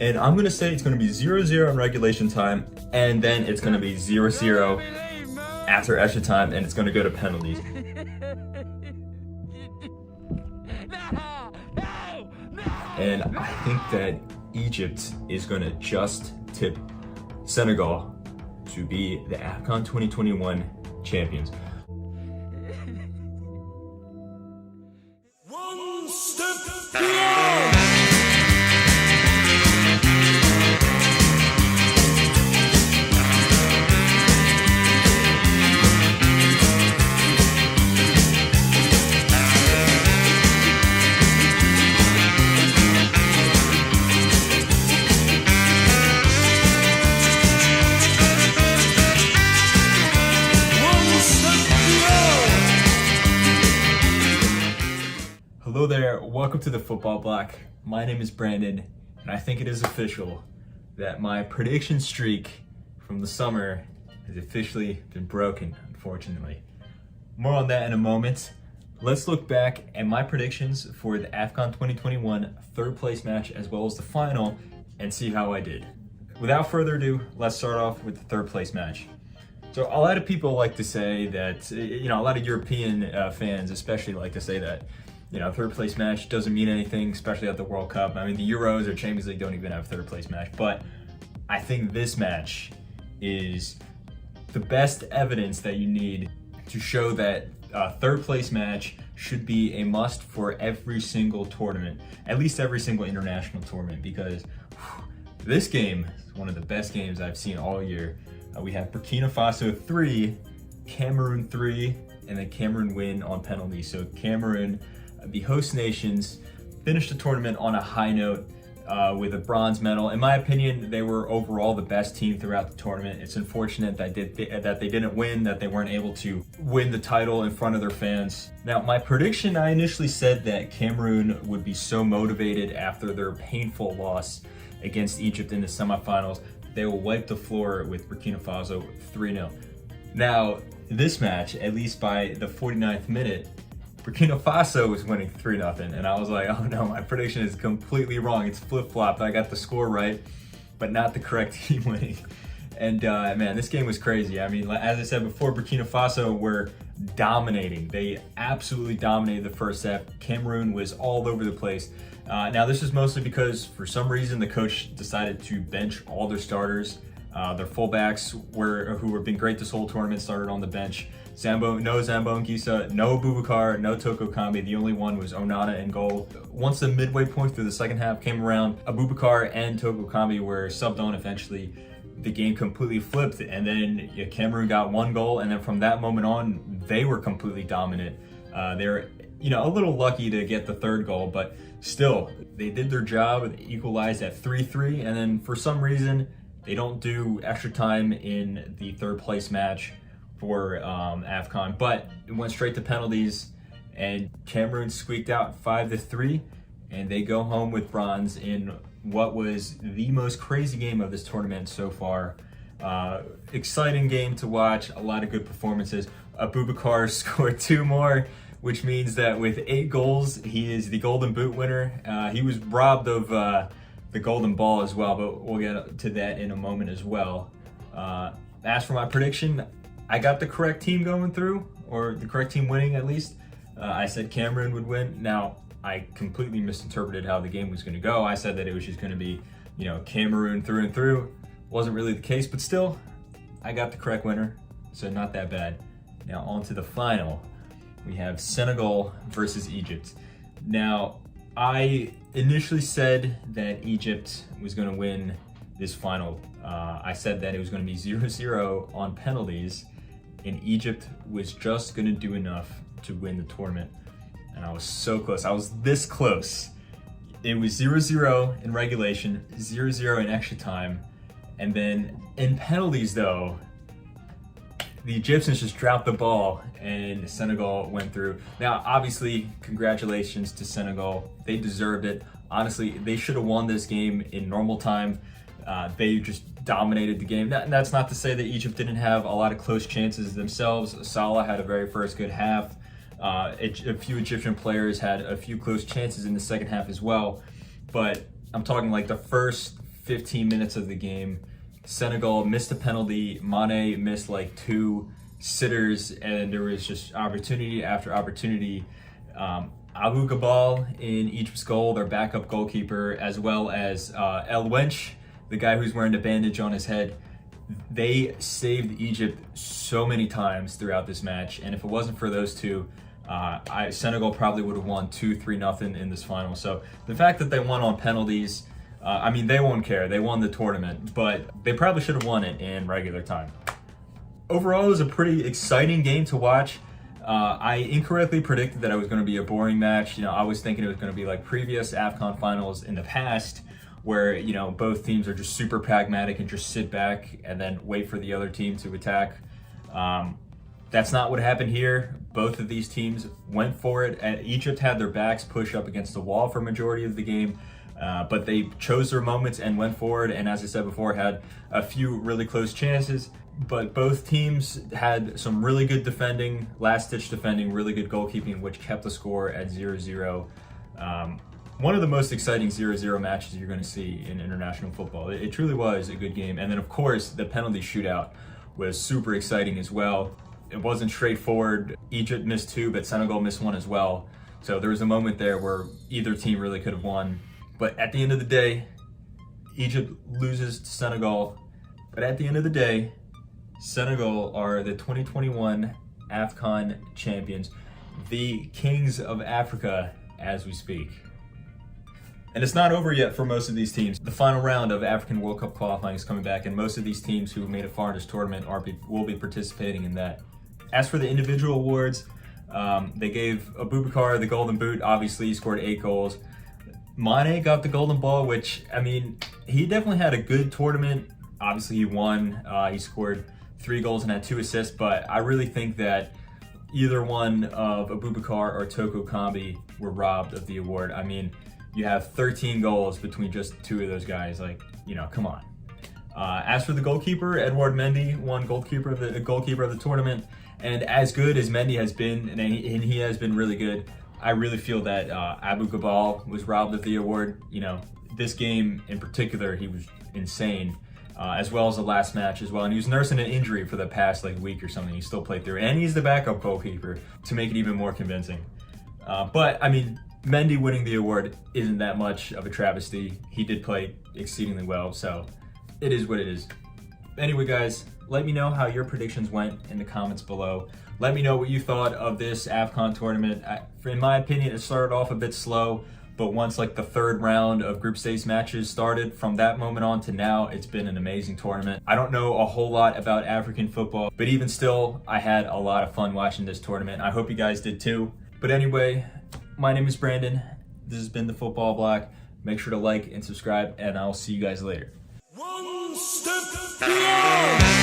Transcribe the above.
And I'm gonna say it's gonna be 0-0 in regulation time, and then it's gonna be 0-0 after extra time, and it's gonna go to penalties. And I think that Egypt is gonna just tip Senegal to be the AFCON 2021 champions. One step beyond. Hello there, welcome to the Football Bloc. My name is Brandon, and I think it is official that my prediction streak from the summer has officially been broken, unfortunately. More on that in a moment. Let's look back at my predictions for the AFCON 2021 third place match as well as the final and see how I did. Without further ado, let's start off with the third place match. So a lot of people like to say that, a lot of European fans especially like to say that, third place match doesn't mean anything, especially at the World Cup. I mean, the Euros or Champions League don't even have a third place match, but I think this match is the best evidence that you need to show that a third place match should be a must for every single tournament, at least every single international tournament, because this game is one of the best games I've seen all year. We have Burkina Faso 3, Cameroon 3, and then Cameroon win on penalties. So Cameroon, the host nations, finished the tournament on a high note with a bronze medal. In my opinion, they were overall the best team throughout the tournament. It's unfortunate that they didn't win, that they weren't able to win the title in front of their fans. Now, my prediction, I initially said that Cameroon would be so motivated after their painful loss against Egypt in the semifinals, they will wipe the floor with Burkina Faso 3-0. Now, this match, at least by the 49th minute, Burkina Faso was winning 3-0, and I was like, oh no, my prediction is completely wrong. It's flip-flopped. I got the score right, but not the correct team winning. And man, this game was crazy. I mean, as I said before, Burkina Faso were dominating. They absolutely dominated the first half. Cameroon was all over the place. Now, this is mostly because for some reason the coach decided to bench all their starters. Their fullbacks who have been great this whole tournament started on the bench. No Zambo and Gisa, no Abubakar, no Toko Kambi. The only one was Onana in goal. Once the midway point through the second half came around, Abubakar and Toko Kambi were subbed on eventually. The game completely flipped, and then Cameroon got one goal, and then from that moment on, they were completely dominant. They were, a little lucky to get the third goal, but still, they did their job, equalized at 3-3, and then for some reason, they don't do extra time in the third place match for AFCON, but it went straight to penalties, and Cameroon squeaked out 5-3, and they go home with bronze in what was the most crazy game of this tournament so far. Exciting game to watch, a lot of good performances. Abubakar scored 2 more, which means that with 8 goals, he is the Golden Boot winner. He was robbed of the Golden Ball as well, but we'll get to that in a moment as well. As for my prediction, I got the correct team going through, or the correct team winning at least. I said Cameroon would win. Now, I completely misinterpreted how the game was going to go. I said that it was just going to be, Cameroon through and through. Wasn't really the case, but still, I got the correct winner, so not that bad. Now, on to the final. We have Senegal versus Egypt. Now, I initially said that Egypt was going to win this final. I said that it was going to be 0-0 on penalties, and Egypt was just going to do enough to win the tournament. And I was so close. I was this close. It was 0-0 in regulation, 0-0 in extra time, and then in penalties though, the Egyptians just dropped the ball and Senegal went through. Now, obviously, congratulations to Senegal. They deserved it. Honestly, they should have won this game in normal time. They just dominated the game. That's not to say that Egypt didn't have a lot of close chances themselves. Salah had a very first good half. A few Egyptian players had a few close chances in the second half as well. But I'm talking like the first 15 minutes of the game, Senegal missed a penalty. Mane missed like 2 sitters, and there was just opportunity after opportunity. Abu Gabal in Egypt's goal, their backup goalkeeper, as well as El Wench, the guy who's wearing the bandage on his head. They saved Egypt so many times throughout this match, and if it wasn't for those two, Senegal probably would have won 2-3-0 in this final. So the fact that they won on penalties, I mean, they won't care. They won the tournament, but they probably should have won it in regular time. Overall, it was a pretty exciting game to watch. I incorrectly predicted that it was going to be a boring match. You know, I was thinking it was going to be like previous AFCON finals in the past, where, you know, both teams are just super pragmatic and just sit back and then wait for the other team to attack. That's not what happened here. Both of these teams went for it. Egypt had their backs pushed up against the wall for a majority of the game, but they chose their moments and went forward, and as I said before, had a few really close chances. But both teams had some really good defending, last-ditch defending, really good goalkeeping, which kept the score at 0-0. One of the most exciting 0-0 matches you're going to see in international football. It truly was a good game. And then, of course, the penalty shootout was super exciting as well. It wasn't straightforward. Egypt missed 2, but Senegal missed 1 as well. So there was a moment there where either team really could have won. But at the end of the day, Egypt loses to Senegal. But at the end of the day, Senegal are the 2021 AFCON champions, the kings of Africa as we speak. And it's not over yet for most of these teams. The final round of African World Cup qualifying is coming back, and most of these teams who made it far in this tournament will be participating in that. As for the individual awards, they gave Abubakar the Golden Boot. Obviously, he scored 8 goals. Mane got the Golden Ball, which, I mean, he definitely had a good tournament. Obviously, he won. He scored 3 goals and had 2 assists, but I really think that either one of Abubakar or Toko Kambi were robbed of the award. I mean, you have 13 goals between just 2 of those guys. Like, you know, come on. As for the goalkeeper, Edouard Mendy won goalkeeper of the tournament. And as good as Mendy has been, and he has been really good, I really feel that Abu Gabal was robbed of the award. You know, this game in particular, he was insane. As well as the last match as well. And he was nursing an injury for the past like week or something. He still played through. And he's the backup goalkeeper to make it even more convincing. But, I mean, Mendy winning the award isn't that much of a travesty. He did play exceedingly well, so it is what it is. Anyway, guys, let me know how your predictions went in the comments below. Let me know what you thought of this AFCON tournament. In my opinion, it started off a bit slow, but once like the 3rd round of group stage matches started, from that moment on to now, it's been an amazing tournament. I don't know a whole lot about African football, but even still, I had a lot of fun watching this tournament. I hope you guys did too. But anyway, my name is Brandon. This has been the Football Bloc. Make sure to like and subscribe, and I'll see you guys later. One step beyond.